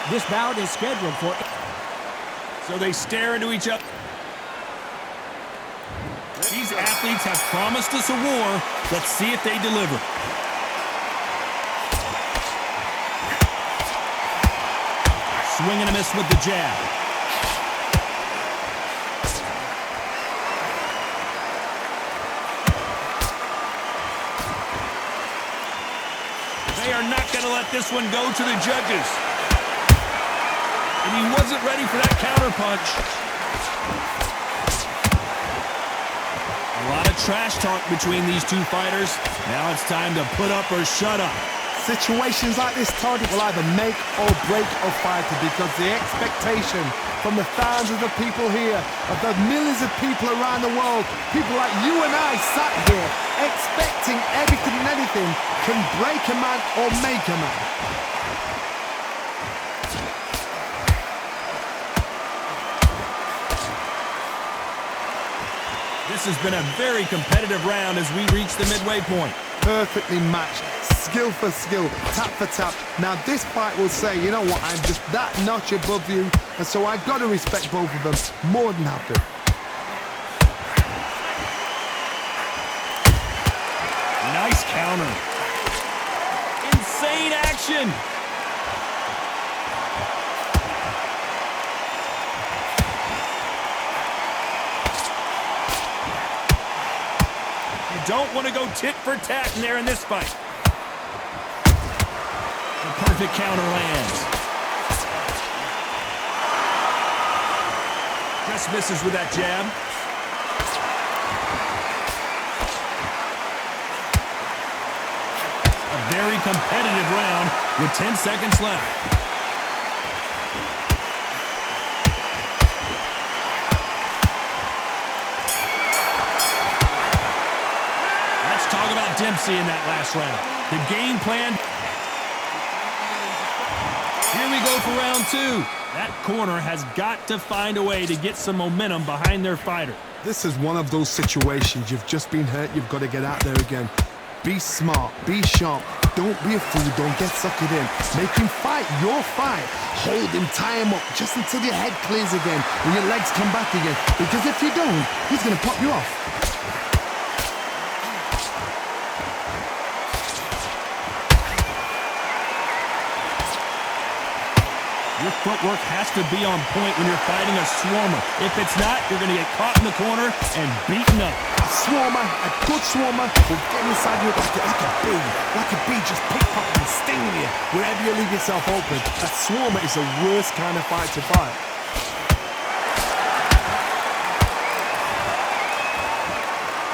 This bout is scheduled for... So they stare into each other. These athletes have promised us a war. Let's see if they deliver. Swing and a miss with the jab. They are not going to let this one go to the judges. And he wasn't ready for that counter punch. A lot of trash talk between these two fighters. Now it's time to put up or shut up. Situations like this, Todd, will either make or break a fighter, because the expectation from the thousands of people here, of the millions of people around the world, people like you and I sat here expecting everything and anything, can break a man or make a man. This has been a very competitive round as we reach the midway point. Perfectly matched, skill for skill, tap for tap. Now this fight will say, you know what, I'm just that notch above you, and so I've got to respect both of them more than happy. Nice counter. Insane action. Don't want to go tit for tat in there in this fight. The perfect counter lands. Just misses with that jab. A very competitive round with 10 seconds left. Talk about Dempsey in that last round. The game plan. Here we go for round two. That corner has got to find a way to get some momentum behind their fighter. This is one of those situations. You've just been hurt. You've got to get out there again. Be smart. Be sharp. Don't be a fool. Don't get sucked in. Make him fight your fight. Hold him. Tie him up just until your head clears again and your legs come back again. Because if you don't, he's going to pop you off. Your footwork has to be on point when you're fighting a swarmer. If it's not, you're going to get caught in the corner and beaten up. A swarmer, a good swarmer, will get inside you like a bee. Like a bee, just pickpocket and stinging you wherever you leave yourself open. A swarmer is the worst kind of fight to fight.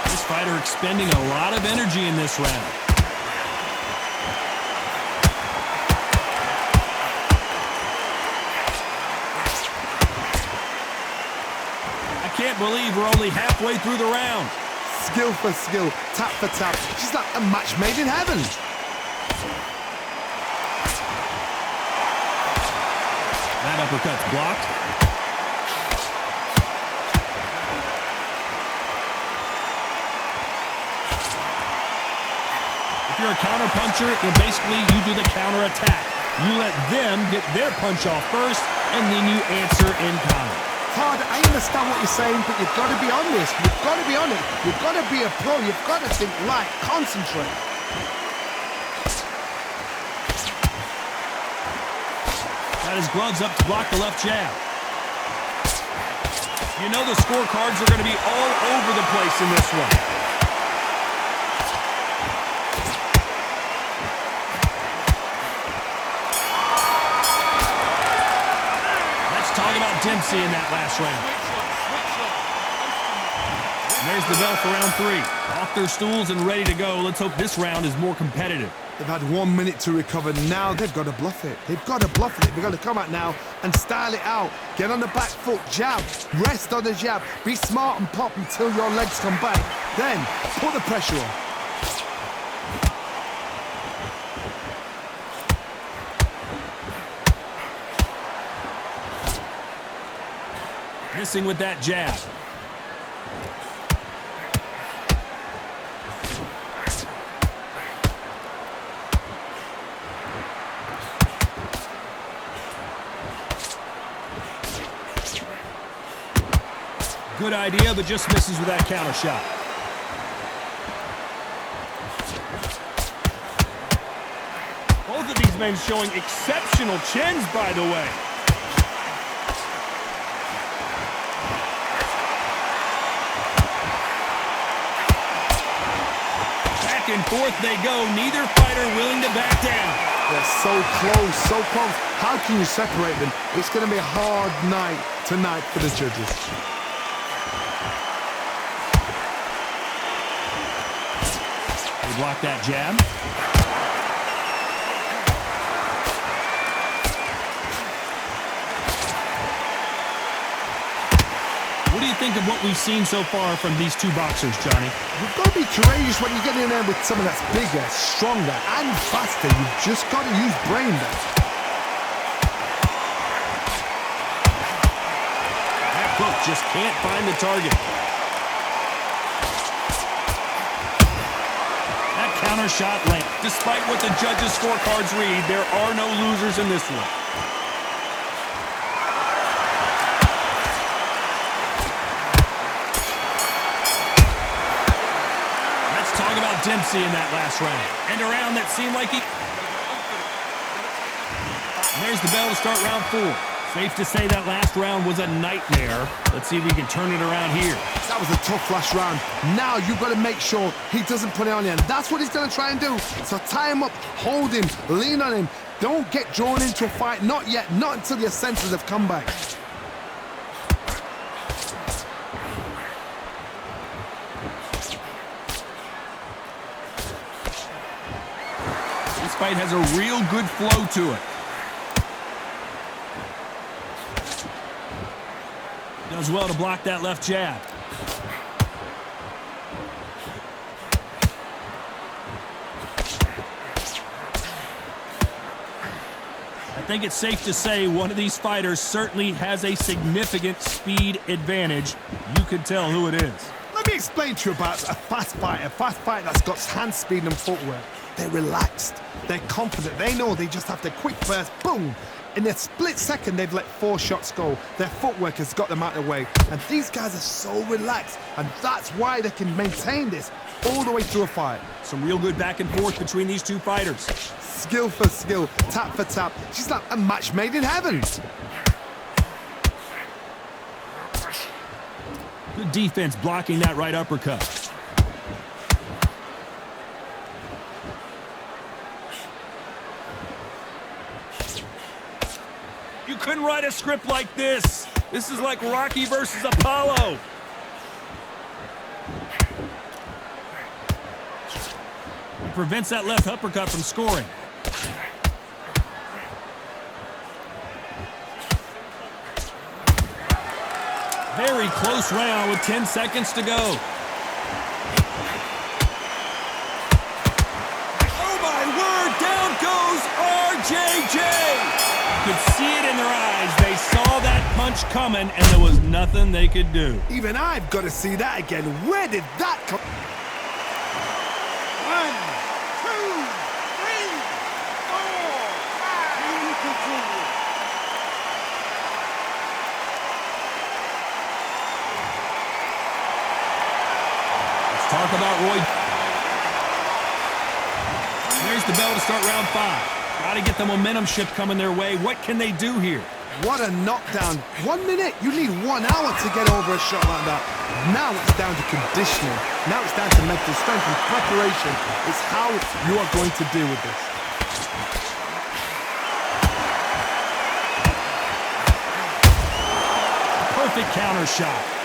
This fighter expending a lot of energy in this round. Can't believe we're only halfway through the round. Skill for skill, tap for tap. She's like a match made in heaven. That uppercut's blocked. If you're a counter puncher, then basically you do the counter attack. You let them get their punch off first, and then you answer in kind. Todd, I understand what you're saying, but you've got to be honest. You've got to be on it. You've got to be a pro. You've got to think right. Concentrate. Got his gloves up to block the left jab. You know the scorecards are going to be all over the place in this one. Talk about Dempsey in that last round. And there's the bell for round three. Off their stools and ready to go. Let's hope this round is more competitive. They've had 1 minute to recover. Now they've got to bluff it. They've got to bluff it. They've got to come out now and style it out. Get on the back foot, jab, rest on the jab. Be smart and pop until your legs come back. Then put the pressure on. Missing with that jab. Good idea, but just misses with that counter shot. Both of these men showing exceptional chins, by the way. Back and forth they go. Neither fighter willing to back down. They're so close, so close. How can you separate them? It's going to be a hard night tonight for the judges. They block that jab. What do you think of what we've seen so far from these two boxers, Johnny? You've got to be courageous when you get in there with someone that's bigger, stronger, and faster. You've just got to use brain there. That hook just can't find the target. That counter shot lands. Despite what the judges' scorecards read, there are no losers in this one. Talk about Dempsey in that last round. And a round that seemed like he... And there's the bell to start round 4. Safe to say that last round was a nightmare. Let's see if we can turn it around here. That was a tough last round. Now you've got to make sure he doesn't put it on you. And that's what he's going to try and do. So tie him up, hold him, lean on him. Don't get drawn into a fight. Not yet. Not until your senses have come back. This fight has a real good flow to it. Does well to block that left jab. I think it's safe to say one of these fighters certainly has a significant speed advantage. You can tell who it is. Let me explain to you about a fast fighter that's got hand speed and footwork. They're relaxed. They're confident. They know they just have to quick burst, boom. In a split second, they've let 4 shots go. Their footwork has got them out of the way. And these guys are so relaxed. And that's why they can maintain this all the way through a fight. Some real good back and forth between these two fighters. Skill for skill, tap for tap. She's like a match made in heaven. Good defense blocking that right uppercut. You couldn't write a script like this. This is like Rocky versus Apollo. He prevents that left uppercut from scoring. Very close round with 10 seconds to go. Oh my word, down goes RJJ. You could see it in their eyes. They saw that punch coming and there was nothing they could do. Even I've got to see that again. Where did that come? 1, 2, 3, 4, 5. And continue. Talk about Roy. There's the bell to start round 5. Got to get the momentum shift coming their way. What can they do here? What a knockdown. 1 minute. You need 1 hour to get over a shot like that. Now it's down to conditioning. Now it's down to mental strength and preparation. It's how you are going to deal with this. Perfect counter shot.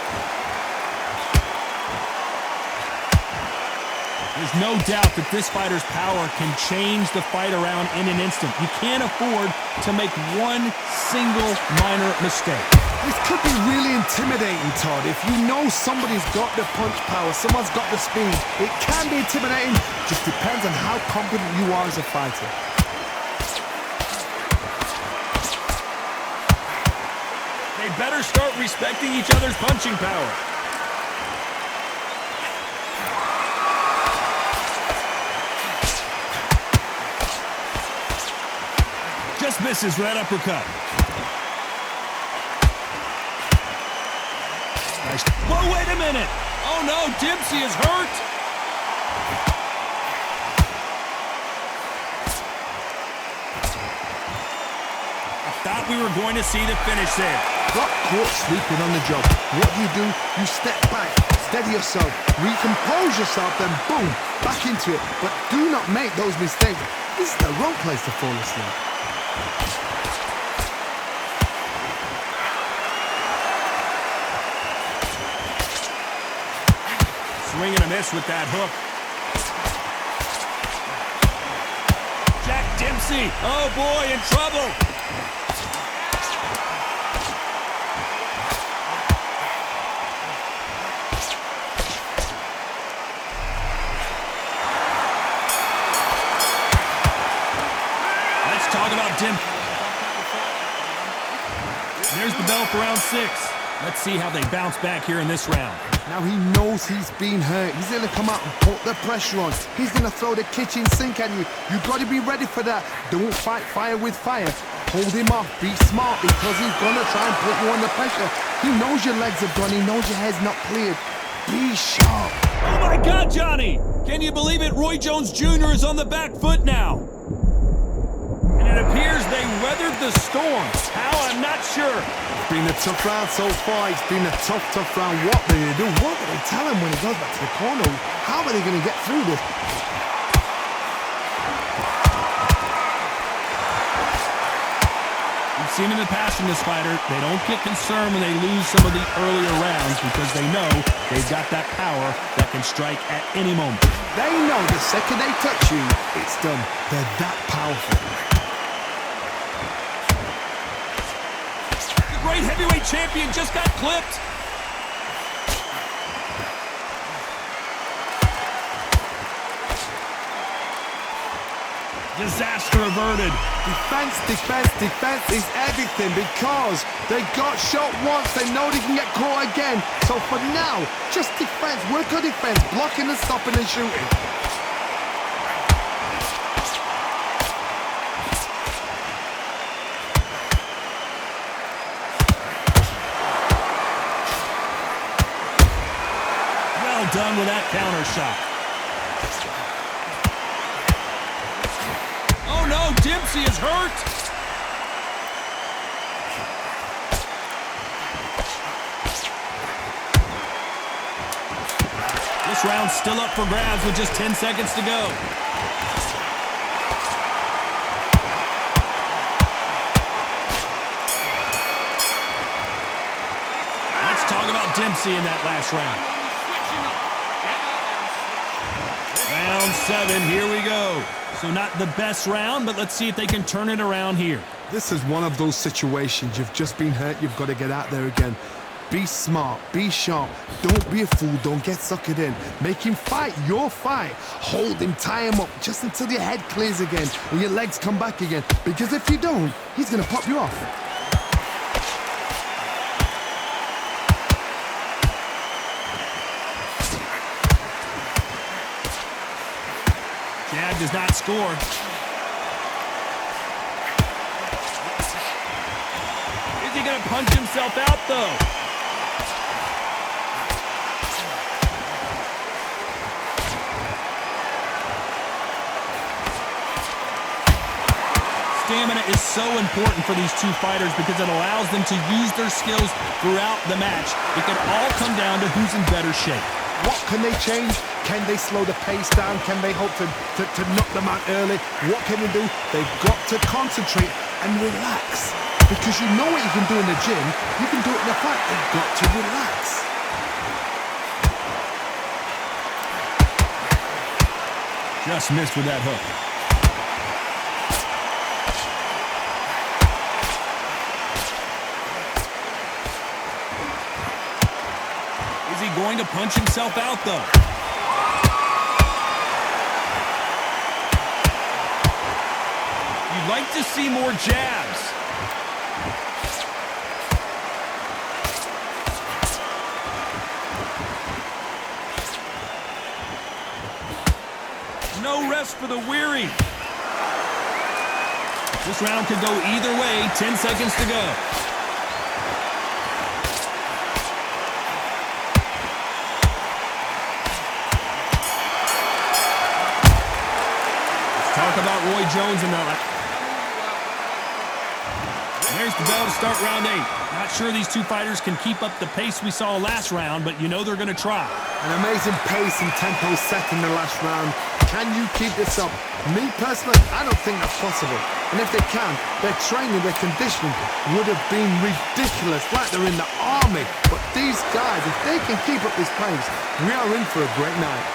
There's no doubt that this fighter's power can change the fight around in an instant. You can't afford to make one single minor mistake. This could be really intimidating, Todd. If you know somebody's got the punch power, someone's got the speed, it can be intimidating. Just depends on how confident you are as a fighter. They better start respecting each other's punching power. Just misses with that uppercut. Nice. Whoa, wait a minute. Oh, no, Dempsey is hurt. I thought we were going to see the finish there. Got caught sleeping on the job. What do? You step back, steady yourself, recompose yourself, then boom, back into it. But do not make those mistakes. This is the wrong place to fall asleep. Swing and a miss with that hook. Jack Dempsey, oh boy, in trouble. Let's talk about Dempsey. There's the bell for round 6. Let's see how they bounce back here in this round. Now he knows he's been hurt. He's going to come out and put the pressure on. He's going to throw the kitchen sink at you. You've got to be ready for that. Don't fight fire with fire. Hold him off. Be smart because he's going to try and put you under pressure. He knows your legs are gone. He knows your head's not cleared. Be sharp. Oh my God, Johnny! Can you believe it? Roy Jones Jr. is on the back foot now. And it appears they weathered the storm. How? I'm not sure. It's been a tough round so far. It's been a tough round. What do they do? What do they tell him when he goes back to the corner? How are they going to get through this? We've seen in the past from this fighter, they don't get concerned when they lose some of the earlier rounds because they know they've got that power that can strike at any moment. They know the second they touch you, it's done. They're that powerful. The great heavyweight champion just got clipped. Disaster averted. Defense is everything because they got shot once. They know they can get caught again. So for now, just defense. Work on defense. Blocking and stopping and shooting. Well done with that counter shot. Oh no, Dempsey is hurt. This round's still up for grabs with just 10 seconds to go. Let's talk about Dempsey in that last round. Round 7, here we go. So not the best round, but let's see if they can turn it around here. This is one of those situations. You've just been hurt. You've got to get out there again. Be smart. Be sharp. Don't be a fool. Don't get suckered in. Make him fight your fight. Hold him. Tie him up just until your head clears again and your legs come back again. Because if you don't, he's going to pop you off. Jab does not score. Is he going to punch himself out, though? Stamina is so important for these two fighters because it allows them to use their skills throughout the match. It can all come down to who's in better shape. What can they change? Can they slow the pace down? Can they hope to knock them out early? What can they do? They've got to concentrate and relax. Because you know what you can do in the gym, you can do it in the fight. They've got to relax. Just missed with that hook. Is he going to punch himself out, though? You'd like to see more jabs. No rest for the weary. This round could go either way. 10 seconds to go. Talk about Roy Jones in that. There's the bell to start round 8. Not sure these two fighters can keep up the pace we saw last round, but you know they're going to try. An amazing pace and tempo set in the last round. Can you keep this up? Me personally, I don't think that's possible. And if they can, their training, their conditioning would have been ridiculous, like they're in the army. But these guys, if they can keep up this pace, we are in for a great night.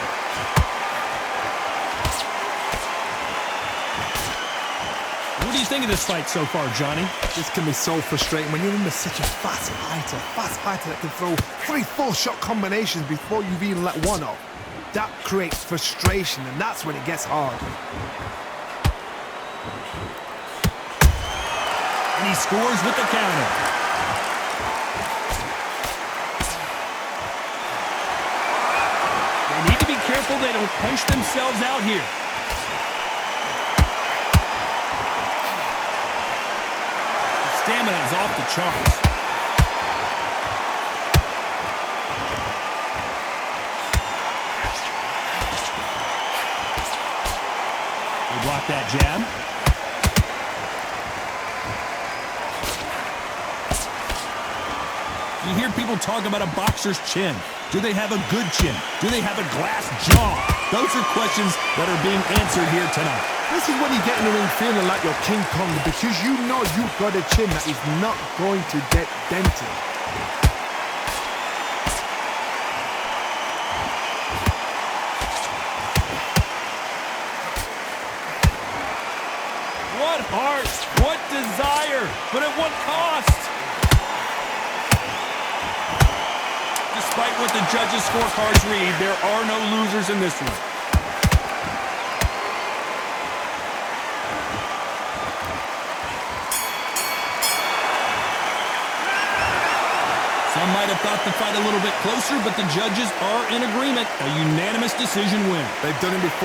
What do you think of this fight so far, Johnny? This can be so frustrating when you're under such a fast fighter that can throw 3-4 shot combinations before you've even let one off. That creates frustration, and that's when it gets hard. And he scores with the counter. They need to be careful they don't punch themselves out here. Stamina is off the charts. They block that jab. You hear people talk about a boxer's chin. Do they have a good chin? Do they have a glass jaw? Those are questions that are being answered here tonight. This is when you get in the ring feeling like you're King Kong, because you know you've got a chin that is not going to get dented. What heart, what desire, but at what cost? Despite what the judges' scorecards read, there are no losers in this one. Some might have thought the fight a little bit closer, but the judges are in agreement. A unanimous decision win. They've done it before.